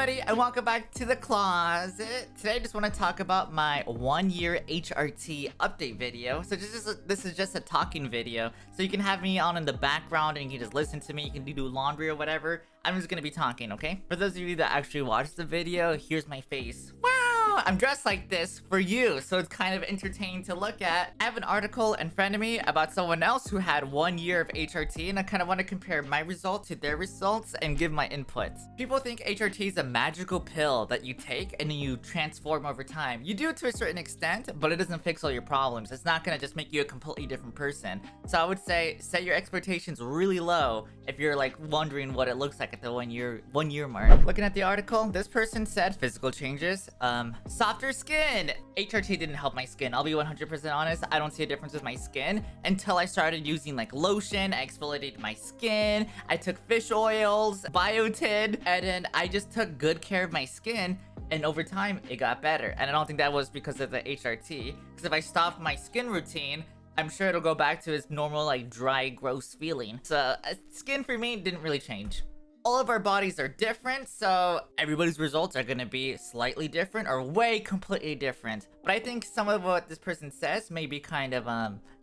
everybody, and welcome back to the closet. Today I just want to talk about my 1 year HRT update video. So this is just a talking video, so you can have me on in the background and you can just listen to me. You can do laundry or whatever. I'm just gonna be talking, okay? For those of you that actually watched the video, here's my face. Wow, I'm dressed like this for you, so it's kind of entertaining to look at. I have an article in front of me about someone else who had 1 year of HRT, and I kind of want to compare my results to their results and give my inputs. People think HRT is a magical pill that you take and then you transform over time. You do it to a certain extent, but it doesn't fix all your problems. It's not gonna just make you a completely different person. So I would say set your expectations really low if you're like wondering what it looks like at the 1 year mark. Looking at the article, this person said physical changes, softer skin. HRT didn't help my skin. I'll be 100% honest. I don't see a difference with my skin until I started using like lotion. I exfoliated my skin. I took fish oils, biotin, and then I just took good care of my skin. And over time, it got better. And I don't think that was because of the HRT. Because if I stopped my skin routine, I'm sure it'll go back to its normal, like, dry, gross feeling. So, skin for me didn't really change. All of our bodies are different, so everybody's results are gonna be slightly different or way completely different. But I think some of what this person says may be kind of,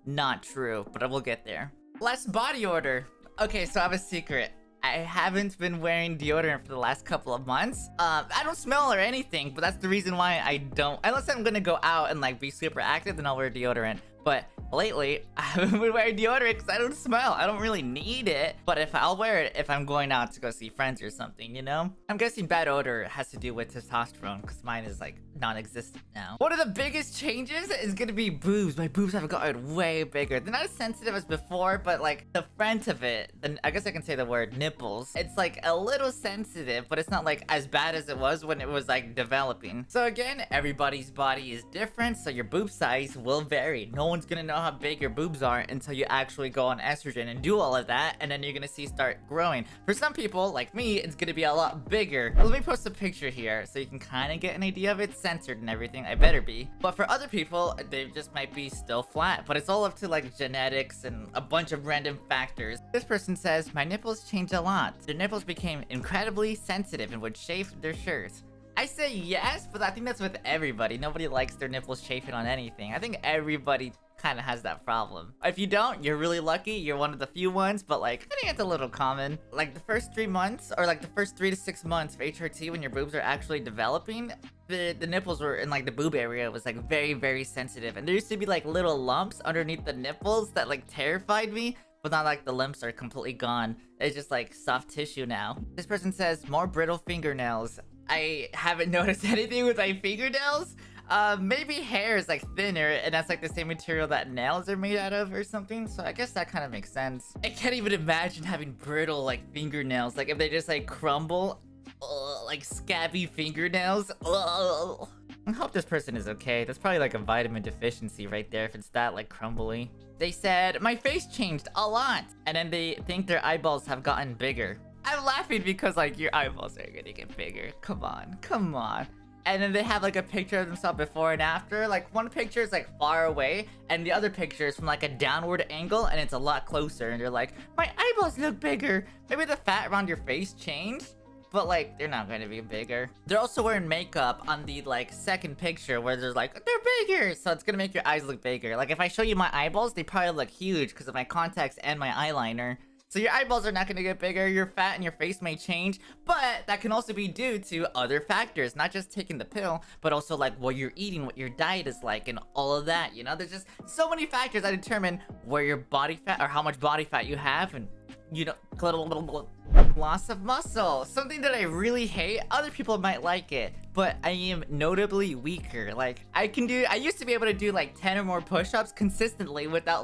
not true, but I will get there. Less body odor. Okay, so I have a secret. I haven't been wearing deodorant for the last couple of months. I don't smell or anything, but that's the reason why I don't. Unless I'm gonna go out and like be super active, then I'll wear deodorant. But lately, I haven't been wearing deodorant because I don't smell. I don't really need it. But I'll wear it if I'm going out to go see friends or something, you know? I'm guessing bad odor has to do with testosterone because mine is like non-existent now. One of the biggest changes is gonna be boobs. My boobs have gotten way bigger. They're not as sensitive as before, but like the front of it, then I guess I can say the word nipples. It's like a little sensitive, but it's not like as bad as it was when it was like developing. So again, everybody's body is different, so your boob size will vary. No one's gonna know how big your boobs are until you actually go on estrogen and do all of that, and then you're gonna see start growing. For some people, like me, it's gonna be a lot bigger. Let me post a picture here so you can kind of get an idea of it. Censored and everything, I better be. But for other people, they just might be still flat, but it's all up to like genetics and a bunch of random factors. This person says, my nipples changed a lot. Their nipples became incredibly sensitive and would chafe their shirts. I say yes, but I think that's with everybody. Nobody likes their nipples chafing on anything. I think everybody kind of has that problem. If you don't, you're really lucky. You're one of the few ones, but like, I think it's a little common. Like the first 3 months, or like the first 3 to 6 months of HRT, when your boobs are actually developing, the nipples were in like the boob area was like very, very sensitive. And there used to be like little lumps underneath the nipples that like terrified me. But not like the lumps are completely gone. It's just like soft tissue now. This person says more brittle fingernails. I haven't noticed anything with my fingernails. Maybe hair is like thinner and that's like the same material that nails are made out of or something. So I guess that kind of makes sense. I can't even imagine having brittle like fingernails. Like if they just like crumble, like scabby fingernails. I hope this person is okay. That's probably like a vitamin deficiency right there if it's that like crumbly. They said, my face changed a lot. And then they think their eyeballs have gotten bigger. I'm laughing because like your eyeballs are gonna get bigger. Come on, come on. And then they have like a picture of themselves before and after. Like one picture is like far away and the other picture is from like a downward angle and it's a lot closer. And you're like, my eyeballs look bigger. Maybe the fat around your face changed, but like they're not going to be bigger. They're also wearing makeup on the like second picture where there's like, they're bigger. So it's gonna make your eyes look bigger. Like if I show you my eyeballs, they probably look huge because of my contacts and my eyeliner. So your eyeballs are not going to get bigger, your fat and your face may change, but that can also be due to other factors, not just taking the pill, but also like what you're eating, what your diet is like, and all of that, you know? There's just so many factors that determine where your body fat, or how much body fat you have, and, you know, loss of muscle. Something that I really hate, other people might like it, but I am notably weaker. Like, I used to be able to do like 10 or more push-ups consistently without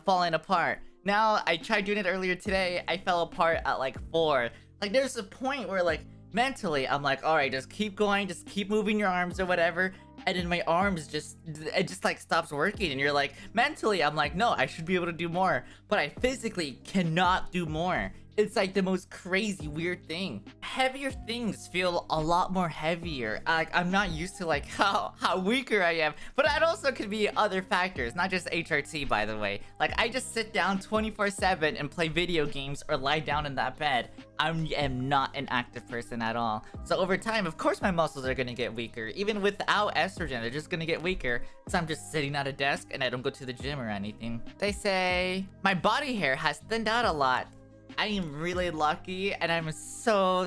falling apart. Now, I tried doing it earlier today, I fell apart at like 4. Like, there's a point where like, mentally, I'm like, alright, just keep going, just keep moving your arms or whatever, and then my arms it just like stops working, and you're like, mentally, I'm like, no, I should be able to do more, but I physically cannot do more. It's like the most crazy weird thing. Heavier things feel a lot more heavier. Like I'm not used to like how weaker I am, but that also could be other factors, not just HRT, by the way. Like I just sit down 24/7 and play video games or lie down in that bed. I am not an active person at all. So over time, of course my muscles are gonna get weaker. Even without estrogen, they're just gonna get weaker. So I'm just sitting at a desk and I don't go to the gym or anything. They say my body hair has thinned out a lot. I am really lucky and I'm so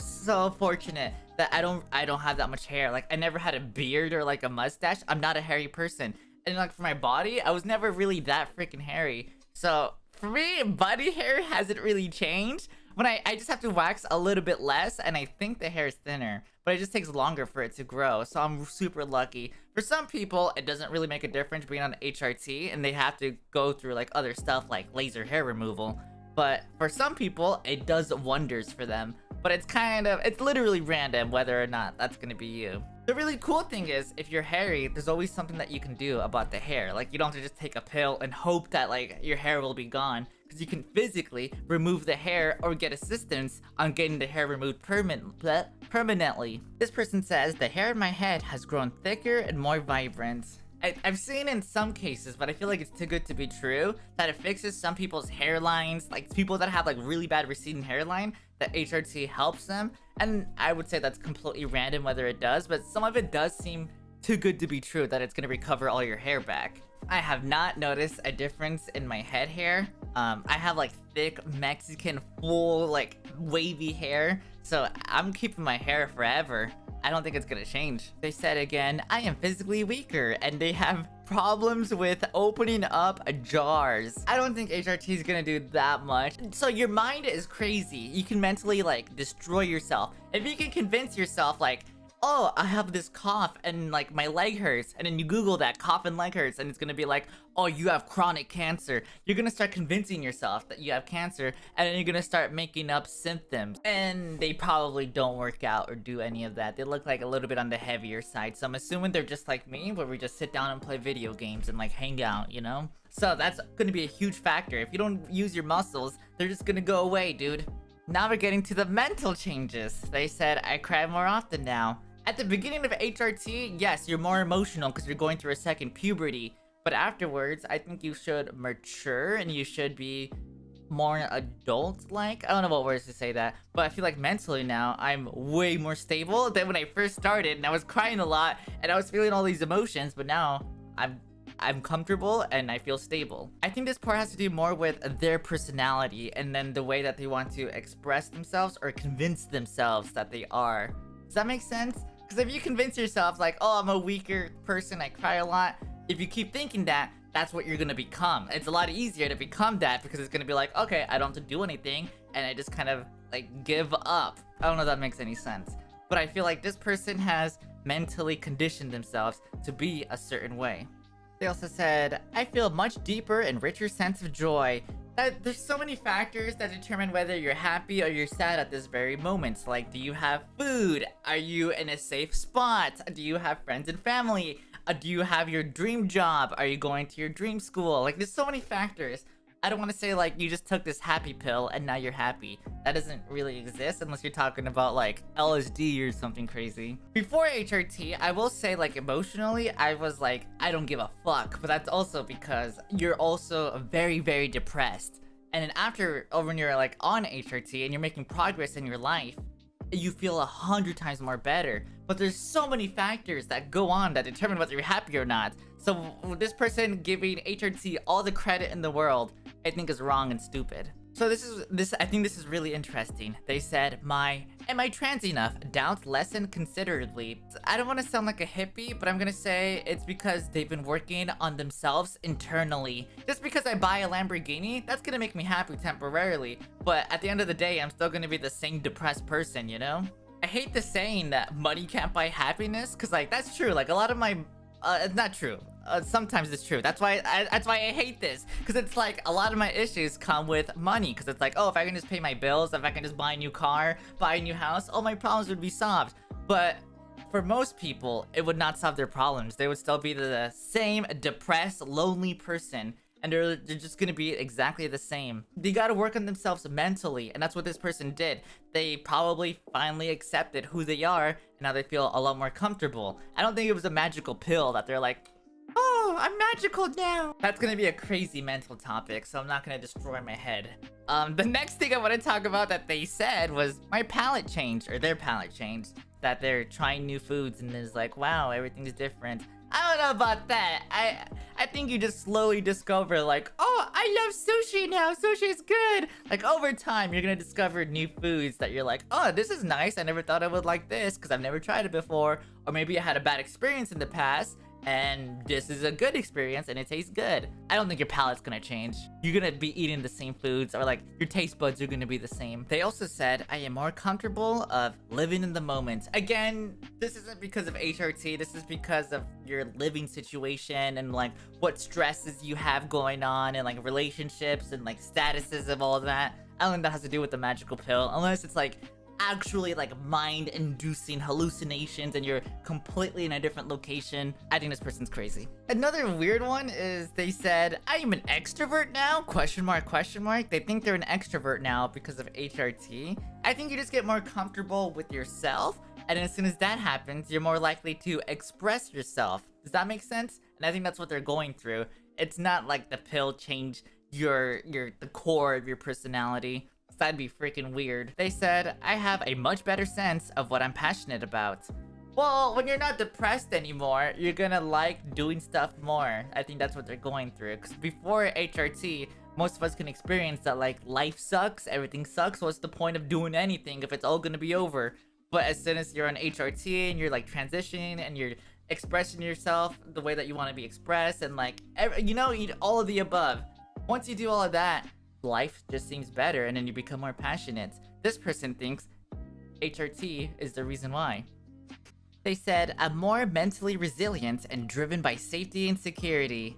fortunate that I don't have that much hair. Like I never had a beard or like a mustache. I'm not a hairy person. And like for my body, I was never really that freaking hairy. So for me, body hair hasn't really changed. When I just have to wax a little bit less and I think the hair is thinner, but it just takes longer for it to grow. So I'm super lucky. For some people, it doesn't really make a difference being on HRT and they have to go through like other stuff like laser hair removal. But for some people, it does wonders for them. But it's literally random whether or not that's gonna be you. The really cool thing is, if you're hairy, there's always something that you can do about the hair. Like, you don't have to just take a pill and hope that, like, your hair will be gone. Because you can physically remove the hair or get assistance on getting the hair removed permanently. This person says, the hair in my head has grown thicker and more vibrant. I've seen in some cases, but I feel like it's too good to be true, that it fixes some people's hairlines, like people that have like really bad receding hairline, that HRT helps them. And I would say that's completely random whether it does, but some of it does seem too good to be true that it's gonna recover all your hair back. I have not noticed a difference in my head hair. I have like thick Mexican full like wavy hair, so I'm keeping my hair forever. I don't think it's gonna change. They said again, I am physically weaker and they have problems with opening up jars. I don't think HRT is gonna do that much. So your mind is crazy. You can mentally like destroy yourself. If you can convince yourself like, oh, I have this cough and like my leg hurts, and then you Google that cough and leg hurts and it's gonna be like, oh, you have chronic cancer. You're gonna start convincing yourself that you have cancer, and then you're gonna start making up symptoms, and they probably don't work out or do any of that. They look like a little bit on the heavier side, so I'm assuming they're just like me, where we just sit down and play video games and like hang out, you know? So that's gonna be a huge factor. If you don't use your muscles, they're just gonna go away, dude. Now we're getting to the mental changes. They said, I cry more often now. At the beginning of HRT, yes, you're more emotional because you're going through a second puberty. But afterwards, I think you should mature and you should be more adult-like. I don't know what words to say that. But I feel like mentally now, I'm way more stable than when I first started. And I was crying a lot and I was feeling all these emotions. But now, I'm comfortable and I feel stable. I think this part has to do more with their personality and then the way that they want to express themselves or convince themselves that they are. Does that make sense? Because if you convince yourself like, oh, I'm a weaker person, I cry a lot, if you keep thinking that, that's what you're gonna become. It's a lot easier to become that because it's gonna be like, okay, I don't have to do anything and I just kind of like give up. I don't know if that makes any sense. But I feel like this person has mentally conditioned themselves to be a certain way. They also said, I feel a much deeper and richer sense of joy. There's so many factors that determine whether you're happy or you're sad at this very moment. Like, do you have food? Are you in a safe spot? Do you have friends and family? Do you have your dream job? Are you going to your dream school? Like, there's so many factors. I don't want to say, like, you just took this happy pill and now you're happy. That doesn't really exist unless you're talking about, like, LSD or something crazy. Before HRT, I will say, like, emotionally, I was like, I don't give a fuck. But that's also because you're also very, very depressed. And then after, or when you're, like, on HRT and you're making progress in your life, you feel 100 times more better. But there's so many factors that go on that determine whether you're happy or not. So this person giving HRT all the credit in the world, I think is wrong and stupid. So I think this is really interesting. They said, am I trans enough? Doubts lessened considerably. I don't want to sound like a hippie, but I'm gonna say it's because they've been working on themselves internally. Just because I buy a Lamborghini, that's gonna make me happy temporarily. But at the end of the day, I'm still gonna be the same depressed person, you know? I hate the saying that money can't buy happiness, because like, that's true. Like a lot of my, it's not true. Sometimes it's true. That's why I hate this, because it's like a lot of my issues come with money, because it's like, oh, if I can just pay my bills, if I can just buy a new car, buy a new house, all my problems would be solved. But for most people, it would not solve their problems. They would still be the same depressed, lonely person. and they're just gonna be exactly the same. They gotta work on themselves mentally, and that's what this person did. They probably finally accepted who they are, and now they feel a lot more comfortable. I don't think it was a magical pill that they're like, oh, I'm magical now. That's gonna be a crazy mental topic, so I'm not gonna destroy my head. The next thing I want to talk about that they said was my palate changed, or their palate changed. That they're trying new foods and it's like, wow, everything's different. I don't know about that. I think you just slowly discover like, oh, I love sushi now. Sushi is good. Like over time, you're gonna discover new foods that you're like, oh, this is nice. I never thought I would like this because I've never tried it before. Or maybe I had a bad experience in the past and this is a good experience and it tastes good. I don't think your palate's gonna change. You're gonna be eating the same foods, or like your taste buds are gonna be the same. They also said, I am more comfortable of living in the moment. Again, this isn't because of HRT, this is because of your living situation and like what stresses you have going on and like relationships and like statuses of all that. I don't think that has to do with the magical pill, unless it's like actually like mind-inducing hallucinations and you're completely in a different location. I think this person's crazy. Another weird one is they said, I am an extrovert now? Question mark, question mark. They think they're an extrovert now because of HRT. I think you just get more comfortable with yourself, and as soon as that happens, you're more likely to express yourself. Does that make sense? And I think that's what they're going through. It's not like the pill changed the core of your personality. That'd be freaking weird. They said, I have a much better sense of what I'm passionate about. Well, when you're not depressed anymore, you're gonna like doing stuff more. I think that's what they're going through. Because before HRT, most of us can experience that like life sucks, everything sucks. What's the point of doing anything if it's all gonna be over? But as soon as you're on HRT and you're like transitioning and you're expressing yourself the way that you want to be expressed and like, all of the above. Once you do all of that, life just seems better and then you become more passionate. This person thinks HRT is the reason why. They said, I'm more mentally resilient and driven by safety and security.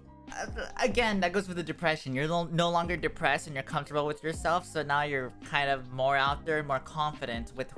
Again, that goes with the depression. You're no longer depressed and you're comfortable with yourself, so now you're kind of more out there, more confident with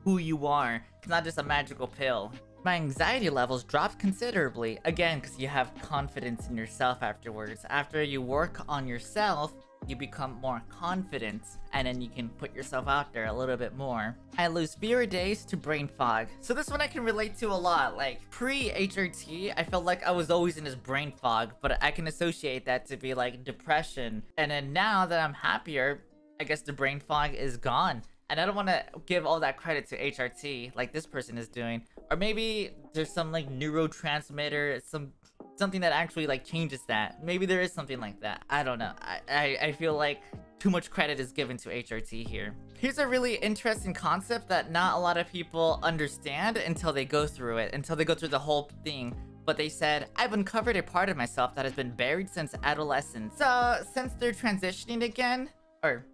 who you are. It's not just a magical pill. My anxiety levels dropped considerably, again, because you have confidence in yourself afterwards. After you work on yourself, you become more confident, and then you can put yourself out there a little bit more. I lose fewer days to brain fog. So this one I can relate to a lot. Like, pre-HRT, I felt like I was always in this brain fog, but I can associate that to be like depression. And then now that I'm happier, I guess the brain fog is gone. And I don't want to give all that credit to HRT like this person is doing. Or maybe there's some like neurotransmitter, something that actually like changes that. Maybe there is something like that. I don't know. I feel like too much credit is given to HRT here. Here's a really interesting concept that not a lot of people understand until they go through it, until they go through the whole thing. But they said, I've uncovered a part of myself that has been buried since adolescence. So since they're transitioning again, or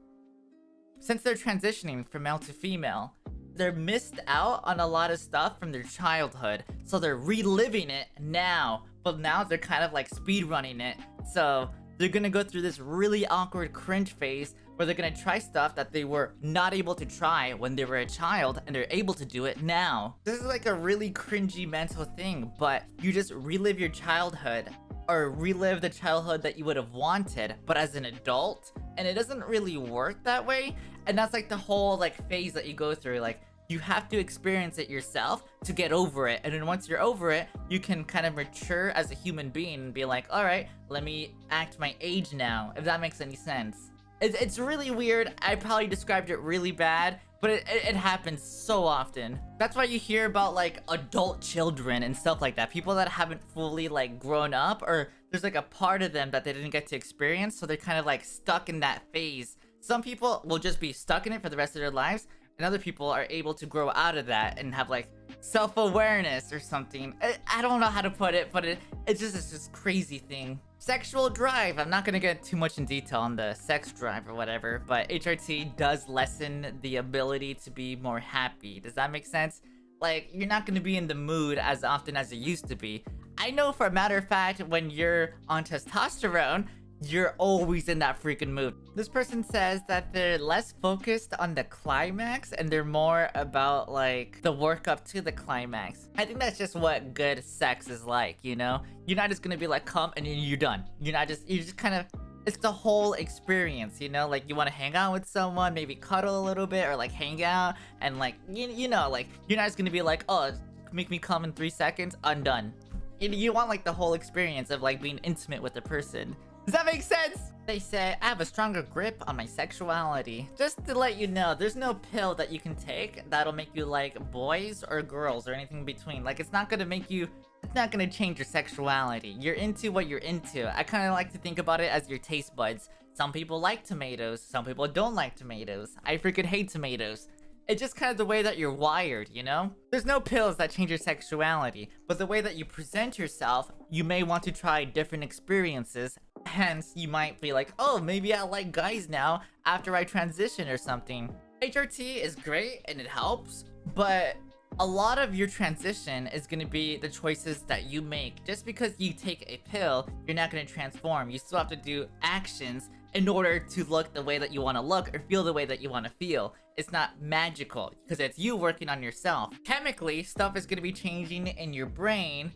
since they're transitioning from male to female, they're missed out on a lot of stuff from their childhood. So they're reliving it now, but now they're kind of like speed running it. So they're gonna go through this really awkward cringe phase where they're gonna try stuff that they were not able to try when they were a child, and they're able to do it now. This is like a really cringy mental thing, but you just relive your childhood, or relive the childhood that you would have wanted, but as an adult, and it doesn't really work that way. And that's like the whole like phase that you go through. Like, you have to experience it yourself to get over it, and then once you're over it, you can kind of mature as a human being and be like, all right, let me act my age now, if that makes any sense. It's really weird. I probably described it really bad, but it happens so often. That's why you hear about like adult children and stuff like that. People that haven't fully like grown up, or there's like a part of them that they didn't get to experience, so they're kind of like stuck in that phase. Some people will just be stuck in it for the rest of their lives, and other people are able to grow out of that and have like self-awareness or something. I don't know how to put it, but it's just this crazy thing. Sexual drive. I'm not gonna get too much in detail on the sex drive or whatever, but HRT does lessen the ability to be more happy. Does that make sense? Like, you're not gonna be in the mood as often as you used to be. I know for a matter of fact, when you're on testosterone, you're always in that freaking mood. This person says that they're less focused on the climax and they're more about like the work up to the climax. I think that's just what good sex is like, you know? You're not just gonna be like, come and then you're done. You're just kind of, it's the whole experience, you know? Like you want to hang out with someone, maybe cuddle a little bit or like hang out and like, you know, like you're not just gonna be like, oh, make me come in 3 seconds, undone. You want like the whole experience of like being intimate with the person. Does that make sense? They say, I have a stronger grip on my sexuality. Just to let you know, there's no pill that you can take that'll make you like boys or girls or anything in between. Like it's not gonna make you, it's not gonna change your sexuality. You're into what you're into. I kind of like to think about it as your taste buds. Some people like tomatoes, some people don't like tomatoes. I freaking hate tomatoes. It's just kind of the way that you're wired, you know? There's no pills that change your sexuality, but the way that you present yourself, you may want to try different experiences. Hence, you might be like, oh, maybe I like guys now after I transition or something. HRT is great and it helps, but a lot of your transition is going to be the choices that you make. Just because you take a pill, you're not going to transform. You still have to do actions in order to look the way that you want to look or feel the way that you want to feel. It's not magical because it's you working on yourself. Chemically, stuff is going to be changing in your brain,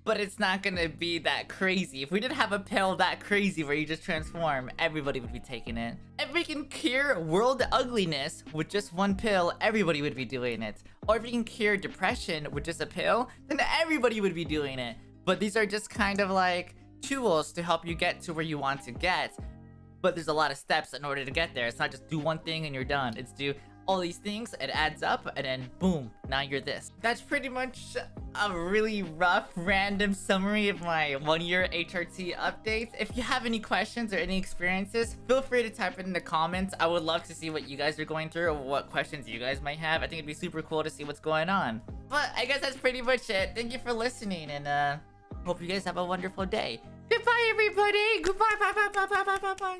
but it's not going to be that crazy. If we didn't have a pill that crazy where you just transform, everybody would be taking it. If we can cure world ugliness with just one pill, everybody would be doing it. Or if you can cure depression with just a pill, then everybody would be doing it. But these are just kind of like tools to help you get to where you want to get. But there's a lot of steps in order to get there. It's not just do one thing and you're done. It's do all these things, it adds up, and then boom, now you're this. That's pretty much a really rough, random summary of my 1 year HRT updates. If you have any questions or any experiences, feel free to type it in the comments. I would love to see what you guys are going through or what questions you guys might have. I think it'd be super cool to see what's going on. But I guess that's pretty much it. Thank you for listening, and hope you guys have a wonderful day. Goodbye, everybody. Goodbye. Bye.